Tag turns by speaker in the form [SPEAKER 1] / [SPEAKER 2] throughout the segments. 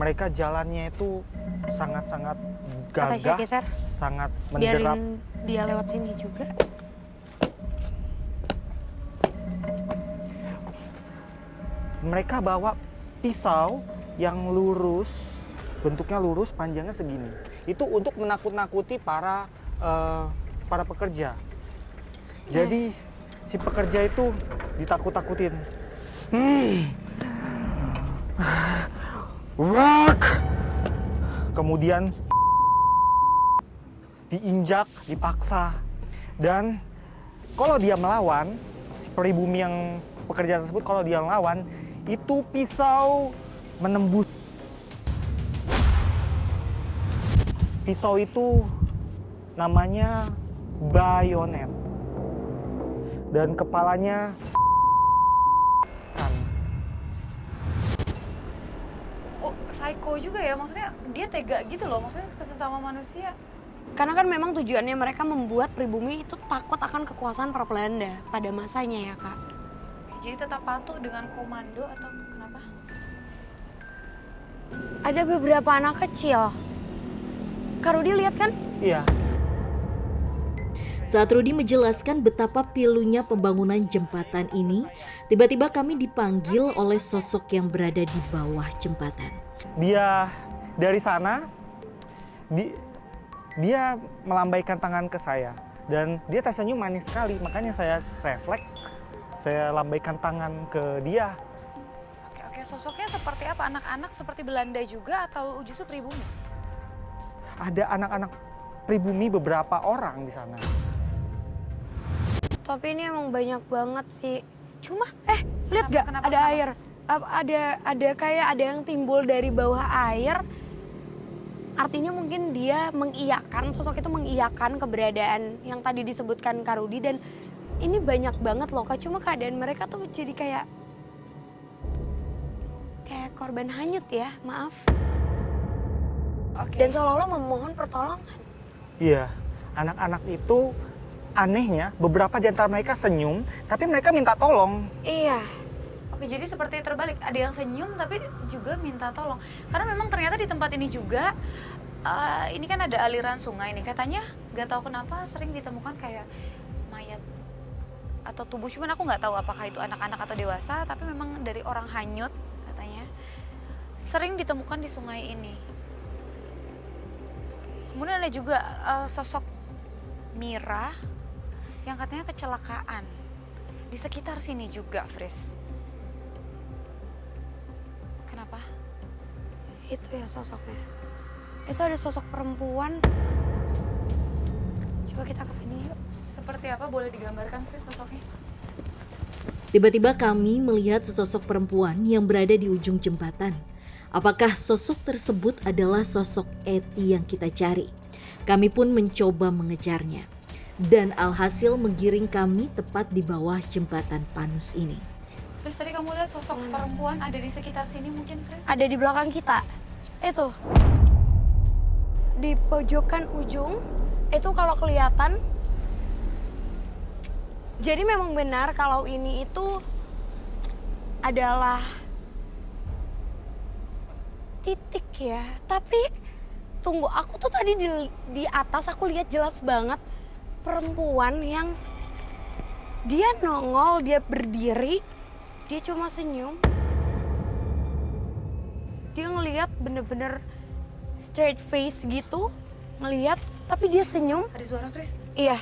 [SPEAKER 1] mereka jalannya itu sangat-sangat
[SPEAKER 2] Atasnya
[SPEAKER 1] gagah,
[SPEAKER 2] geser.
[SPEAKER 1] sangat menderap.
[SPEAKER 2] Biarin dia lewat sini juga.
[SPEAKER 1] Mereka bawa pisau yang lurus, bentuknya lurus, panjangnya segini. Itu untuk menakut-nakuti para pekerja. Jadi si pekerja itu ditakut-takutin. Wak! Kemudian diinjak, dipaksa. Dan kalau dia melawan, si pribumi yang pekerja tersebut kalau dia melawan, itu pisau menembus. Pisau itu namanya bayonet. Dan kepalanya kan.
[SPEAKER 3] Oh, psycho juga ya, maksudnya dia tega gitu loh, maksudnya ke sesama manusia.
[SPEAKER 2] Karena kan memang tujuannya mereka membuat pribumi itu takut akan kekuasaan para Belanda pada masanya ya Kak.
[SPEAKER 3] Jadi tetap patuh dengan komando atau kenapa?
[SPEAKER 2] Ada beberapa anak kecil. Kak Rudi lihat kan?
[SPEAKER 1] Iya.
[SPEAKER 4] Saat Rudi menjelaskan betapa pilunya pembangunan jembatan ini, tiba-tiba kami dipanggil oleh sosok yang berada di bawah jembatan.
[SPEAKER 1] Dia dari sana, dia melambaikan tangan ke saya. Dan dia tersenyum manis sekali, makanya saya refleks. Saya lambaikan tangan ke dia.
[SPEAKER 3] Oke, sosoknya seperti apa? Anak-anak seperti Belanda juga atau justru pribumi?
[SPEAKER 1] Ada anak-anak pribumi beberapa orang di sana.
[SPEAKER 2] Tapi ini emang banyak banget sih. Cuma, lihat gak?
[SPEAKER 3] Kenapa?
[SPEAKER 2] Ada air. Ada kayak ada yang timbul dari bawah air. Artinya mungkin dia mengiyakan, sosok itu mengiyakan keberadaan yang tadi disebutkan Kak Rudi. Dan ini banyak banget loh Kak, cuma keadaan mereka tuh jadi kayak korban hanyut ya, maaf.
[SPEAKER 3] Oke.
[SPEAKER 2] Dan seolah-olah memohon pertolongan.
[SPEAKER 1] Iya, anak-anak itu anehnya beberapa di antara mereka senyum, tapi mereka minta tolong.
[SPEAKER 2] Iya.
[SPEAKER 3] Oke, jadi seperti terbalik. Ada yang senyum tapi juga minta tolong. Karena memang ternyata di tempat ini juga, ini kan ada aliran sungai nih. Katanya gak tahu kenapa sering ditemukan kayak mayat atau tubuh. Cuman aku gak tahu apakah itu anak-anak atau dewasa. Tapi memang dari orang hanyut katanya. Sering ditemukan di sungai ini. Kemudian ada juga sosok Mira yang katanya kecelakaan. Di sekitar sini juga, Fris. Kenapa?
[SPEAKER 2] Itu ya sosoknya. Itu ada sosok perempuan. Coba kita kesini yuk.
[SPEAKER 3] Seperti apa? Boleh digambarkan, Fris, sosoknya?
[SPEAKER 4] Tiba-tiba kami melihat sesosok perempuan yang berada di ujung jembatan. Apakah sosok tersebut adalah sosok Eti yang kita cari? Kami pun mencoba mengejarnya. Dan alhasil menggiring kami tepat di bawah jembatan Panus ini.
[SPEAKER 3] Fris, tadi kamu lihat sosok perempuan ada di sekitar sini mungkin, Fris?
[SPEAKER 2] Ada di belakang kita. Itu. Di pojokan ujung, itu kalau kelihatan. Jadi memang benar kalau ini itu adalah titik ya. Tapi tunggu, aku tuh tadi di atas aku lihat jelas banget perempuan yang dia nongol, dia berdiri, dia cuma senyum. Dia ngelihat bener-bener straight face gitu, ngelihat tapi dia senyum.
[SPEAKER 3] Ada suara, Fris?
[SPEAKER 2] Iya,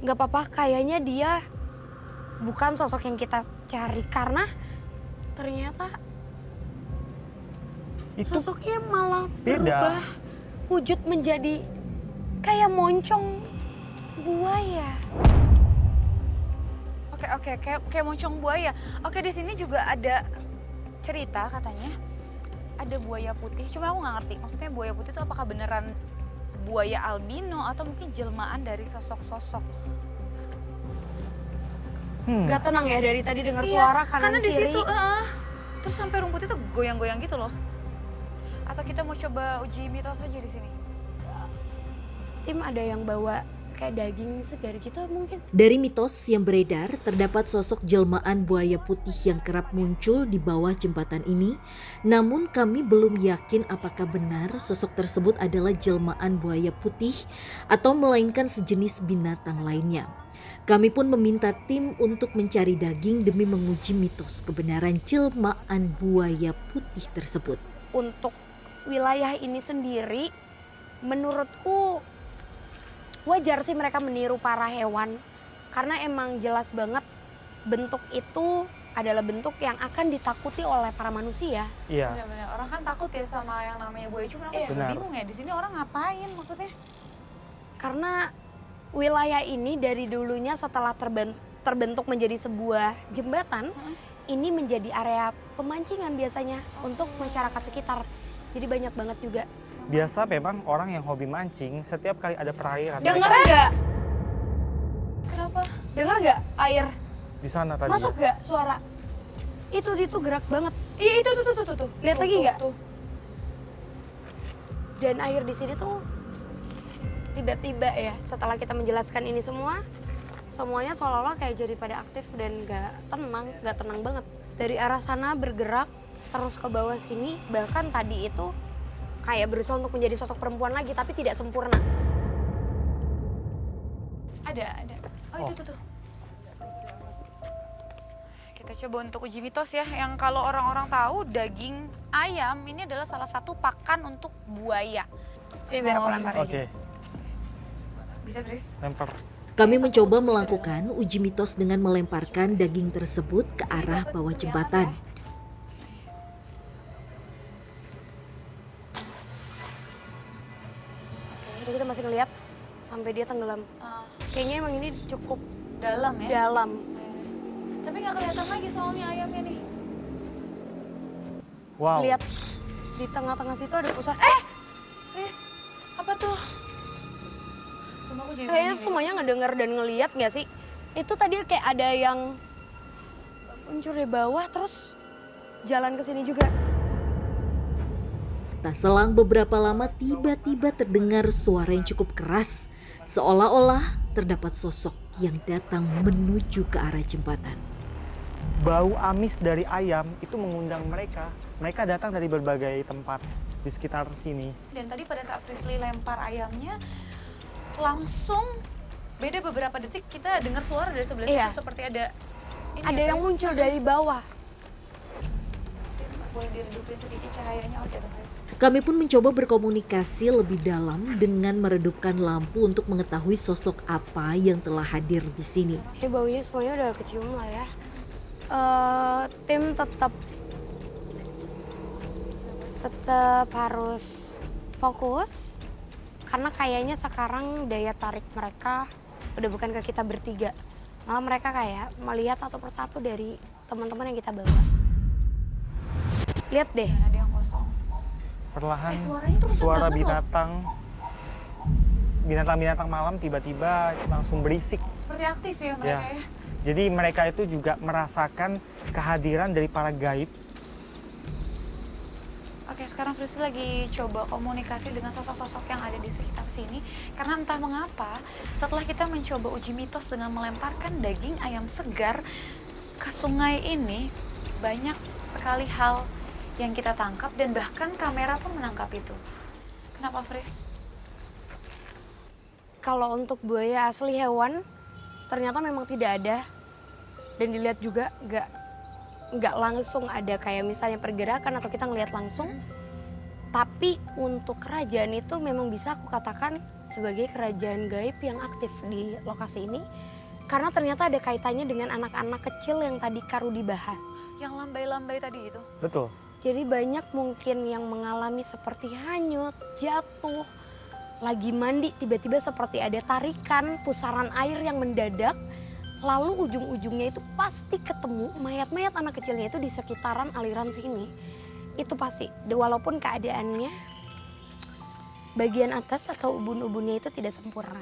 [SPEAKER 2] nggak apa-apa, kayaknya dia bukan sosok yang kita cari karena ternyata
[SPEAKER 1] Itu
[SPEAKER 2] sosoknya malah
[SPEAKER 1] beda.
[SPEAKER 2] berubah wujud menjadi kayak moncong buaya.
[SPEAKER 3] Oke, kayak moncong buaya. Oke, di sini juga ada cerita katanya ada buaya putih. Cuma aku nggak ngerti. Maksudnya buaya putih itu apakah beneran buaya albino atau mungkin jelmaan dari sosok-sosok?
[SPEAKER 2] Gak tenang ya dari tadi dengar suara kanan
[SPEAKER 3] karena di
[SPEAKER 2] kiri.
[SPEAKER 3] situ, terus sampai rumput itu goyang-goyang gitu loh. Atau kita mau coba uji mitos aja di sini?
[SPEAKER 2] Tim ada yang bawa kayak daging segar gitu mungkin.
[SPEAKER 4] Dari mitos yang beredar, terdapat sosok jelmaan buaya putih yang kerap muncul di bawah jembatan ini. Namun kami belum yakin apakah benar sosok tersebut adalah jelmaan buaya putih atau melainkan sejenis binatang lainnya. Kami pun meminta tim untuk mencari daging demi menguji mitos kebenaran jelmaan buaya putih tersebut.
[SPEAKER 2] Untuk wilayah ini sendiri, menurutku wajar sih mereka meniru para hewan. Karena emang jelas banget bentuk itu adalah bentuk yang akan ditakuti oleh para manusia.
[SPEAKER 1] Iya.
[SPEAKER 3] Benar-benar orang kan takut ya sama yang namanya buaya. Cuma aku juga
[SPEAKER 1] Benar.
[SPEAKER 3] bingung ya di sini orang ngapain maksudnya?
[SPEAKER 2] Karena wilayah ini dari dulunya setelah terbentuk menjadi sebuah jembatan, ini menjadi area pemancingan biasanya untuk masyarakat sekitar. Jadi banyak banget juga.
[SPEAKER 1] Biasa memang orang yang hobi mancing setiap kali ada perairan.
[SPEAKER 2] Dengar nggak?
[SPEAKER 3] Kenapa?
[SPEAKER 2] Dengar nggak air?
[SPEAKER 1] Di sana tadi.
[SPEAKER 2] Masuk nggak suara? Itu gerak banget.
[SPEAKER 3] Iya itu tuh.
[SPEAKER 2] Lihat
[SPEAKER 3] Tuh,
[SPEAKER 2] lagi
[SPEAKER 3] tuh,
[SPEAKER 2] nggak?
[SPEAKER 3] tuh.
[SPEAKER 2] Dan air di sini tuh tiba-tiba ya setelah kita menjelaskan ini semua, semuanya seolah-olah kayak jadi pada aktif dan nggak tenang banget. Dari arah sana bergerak terus ke bawah sini, bahkan tadi itu kayak berusaha untuk menjadi sosok perempuan lagi tapi tidak sempurna.
[SPEAKER 3] Ada. Oh, itu tuh. Kita coba untuk uji mitos ya, yang kalau orang-orang tahu daging ayam ini adalah salah satu pakan untuk buaya.
[SPEAKER 2] Sini biar aku lempar aja.
[SPEAKER 1] Oke,
[SPEAKER 3] Bisa Tris?
[SPEAKER 1] lempar.
[SPEAKER 4] Kami mencoba melakukan uji mitos dengan melemparkan daging tersebut ke arah bawah jembatan.
[SPEAKER 2] Jadi kita masih ngeliat sampai dia tenggelam. Kayaknya emang ini cukup
[SPEAKER 3] Dalam ya?
[SPEAKER 2] dalam.
[SPEAKER 3] Tapi nggak kelihatan lagi soalnya ayamnya nih.
[SPEAKER 1] Wow.
[SPEAKER 2] Lihat di tengah-tengah situ ada pusat.
[SPEAKER 3] Tris, apa tuh? Sumpah aku jadi
[SPEAKER 2] Kayaknya
[SPEAKER 3] merinding.
[SPEAKER 2] semuanya ngedenger dan ngeliat nggak sih? Itu tadi kayak ada yang muncul dari bawah terus jalan ke sini juga.
[SPEAKER 4] Tak selang beberapa lama tiba-tiba terdengar suara yang cukup keras. Seolah-olah terdapat sosok yang datang menuju ke arah jembatan.
[SPEAKER 1] Bau amis dari ayam itu mengundang mereka. Mereka datang dari berbagai tempat di sekitar sini.
[SPEAKER 3] Dan tadi pada saat Frisly lempar ayamnya, langsung beda beberapa detik kita dengar suara dari sebelah
[SPEAKER 2] Iya.
[SPEAKER 3] situ seperti ada ini
[SPEAKER 2] Ada
[SPEAKER 3] ya,
[SPEAKER 2] yang
[SPEAKER 3] Tris?
[SPEAKER 2] muncul dari bawah.
[SPEAKER 3] Boleh diredupin sedikit cahayanya, oh siapa Tris?
[SPEAKER 4] Kami pun mencoba berkomunikasi lebih dalam dengan meredupkan lampu untuk mengetahui sosok apa yang telah hadir di sini.
[SPEAKER 2] Ini baunya semuanya udah kecium lah ya. Tim tetap harus fokus karena kayaknya sekarang daya tarik mereka udah bukan ke kita bertiga, malah mereka kayak melihat satu persatu dari teman-teman yang kita bawa. Lihat deh,
[SPEAKER 3] Dan ada yang kosong.
[SPEAKER 1] Perlahan
[SPEAKER 3] suaranya tuh kenceng
[SPEAKER 1] suara
[SPEAKER 3] banget loh.
[SPEAKER 1] binatang malam tiba-tiba langsung berisik.
[SPEAKER 3] Seperti aktif ya mereka ya.
[SPEAKER 1] Jadi mereka itu juga merasakan kehadiran dari para gaib.
[SPEAKER 3] Oke, sekarang Frisly lagi coba komunikasi dengan sosok-sosok yang ada di sekitar sini. Karena entah mengapa, setelah kita mencoba uji mitos dengan melemparkan daging ayam segar ke sungai ini, banyak sekali hal yang kita tangkap dan bahkan kamera pun menangkap itu. Kenapa, Fris?
[SPEAKER 2] kalau untuk buaya asli hewan ternyata memang tidak ada, dan dilihat juga nggak langsung ada kayak misalnya pergerakan atau kita ngelihat langsung. Tapi untuk kerajaan itu memang bisa aku katakan sebagai kerajaan gaib yang aktif di lokasi ini, karena ternyata ada kaitannya dengan anak-anak kecil yang tadi Karudi bahas.
[SPEAKER 3] Yang lambai-lambai tadi itu.
[SPEAKER 1] Betul.
[SPEAKER 2] Jadi banyak mungkin yang mengalami seperti hanyut, jatuh, lagi mandi tiba-tiba seperti ada tarikan, pusaran air yang mendadak. Lalu ujung-ujungnya itu pasti ketemu mayat-mayat anak kecilnya itu di sekitaran aliran sini. Itu pasti, walaupun keadaannya bagian atas atau ubun-ubunnya itu tidak sempurna.